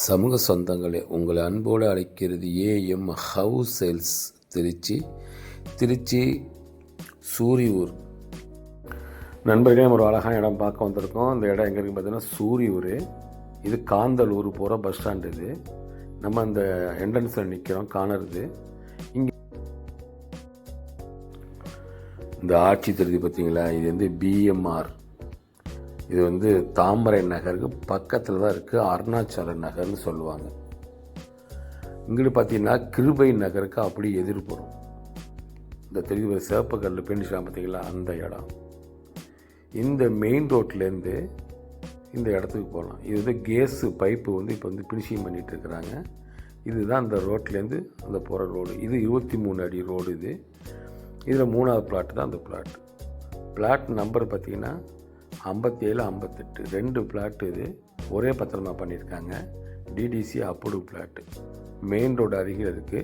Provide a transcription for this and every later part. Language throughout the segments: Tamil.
சமூக சொந்தங்களே, உங்களை அன்போடு அழைக்கிறது AM house sales Trichy Suriyur. நண்பர்களே, ஒரு அழகான இடம் பார்க்க வந்திருக்கோம். இந்த இடம் எங்கே இருக்குன்னு பார்த்தீங்கன்னா சூரியூர். இது காந்தலூர் போகிற பஸ் ஸ்டாண்டு. இது நம்ம அந்த என்ட்ரன்ஸில் நிற்கிறோம், காணறது. இங்கே இந்த ஆட்சி தெரியுது பார்த்தீங்களா, இது வந்து பிஎம்ஆர். இது வந்து தாமரை நகருக்கு பக்கத்தில் தான் இருக்குது. அருணாச்சல நகர்னு சொல்லுவாங்க. இங்கிட்டு பார்த்தீங்கன்னா கிருபை நகருக்கு அப்படி எதிர்ப்புறம் இந்த தெரிஞ்ச சிவப்பு கல் பெயிண்ட் பார்த்தீங்களா, அந்த இடம். இந்த மெயின் ரோட்லேருந்து இந்த இடத்துக்கு போகலாம். இது வந்து கேஸு பைப்பு வந்து இப்போ வந்து ஃபினிஷிங் பண்ணிகிட்டு இருக்கிறாங்க. இதுதான் அந்த ரோட்லேருந்து அந்த போகிற ரோடு. இது 23 அடி ரோடு. இதில் 3வது பிளாட் தான் அந்த பிளாட் நம்பர் பார்த்திங்கன்னா 57, 58 2 பிளாட்டு. இது ஒரே பத்திரமா பண்ணியிருக்காங்க. DTC approve plot. Main road அருகில் இருக்குது.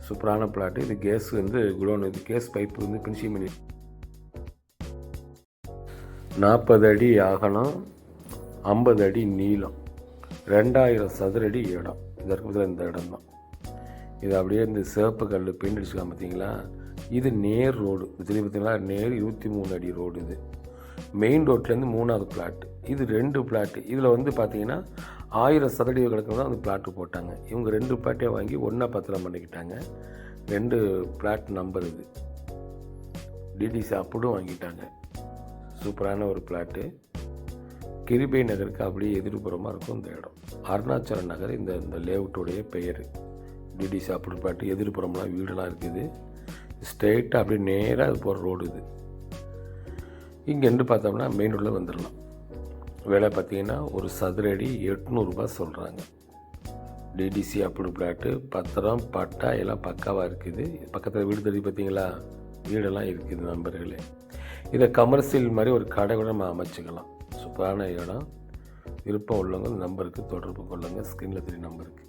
சூப்பரான பிளாட்டு. இது கேஸ் வந்து குடோன். இது கேஸ் பைப்பு வந்து ஃபினிஷிங் பண்ணி 40 அடி அகலம், 50 அடி நீளம், 2000 சதுர அடி இடம். இதற்கு இந்த இடம் தான். இது அப்படியே இந்த சிவப்பு கல் பெயிண்ட் அடிச்சுக்கலாம் பார்த்தீங்களா. இது நேர் ரோடு. இது பார்த்தீங்களா, நேர் 23 அடி ரோடு. இது மெயின் ரோட்லேருந்து 3வது பிளாட்டு. இது 2 பிளாட்டு. இதில் வந்து பார்த்தீங்கன்னா 1000 சதுரடி கிடக்கு தான் அந்த பிளாட்டு போட்டாங்க. இவங்க 2 பிளாட்டே வாங்கி ஒன்றா பத்திரம் பண்ணிக்கிட்டாங்க. 2 பிளாட் நம்பர். இது டிடிசி அப்ரூவும் வாங்கிட்டாங்க. சூப்பரான ஒரு பிளாட்டு. கிருபை நகருக்கு அப்படியே எதிர்ப்புறமாக இருக்கும் இந்த இடம். அருணாச்சல நகர் இந்த லேஅவுட்டுடைய பெயர். DTC approve plot. எதிர்ப்புறம்லாம் வீடெல்லாம் இருக்குது. ஸ்ட்ரெயிட்டாக அப்படியே நேராக அது போகிற ரோடு. இது இங்கேருந்து பார்த்தோம்னா மெயின் ரோடில் வந்துடலாம். விலை பார்த்தீங்கன்னா ஒரு சதுர அடி 800 ரூபாய் சொல்கிறாங்க. DTC approve plot. பத்திரம் பட்டா எல்லாம் பக்காவாக இருக்குது. பக்கத்தில் வீடு தெரிஞ்சு பார்த்தீங்களா, வீடெல்லாம் இருக்குது நண்பர்களே. இதை கமர்ஷியல் மாதிரி ஒரு கடை கூட நம்ம அமைச்சிக்கலாம். சூப்பரான இடம். விருப்பம் உள்ளவங்க நம்பருக்கு தொடர்பு கொள்ளுங்கள். ஸ்க்ரீனில் தெரிய நம்பருக்கு.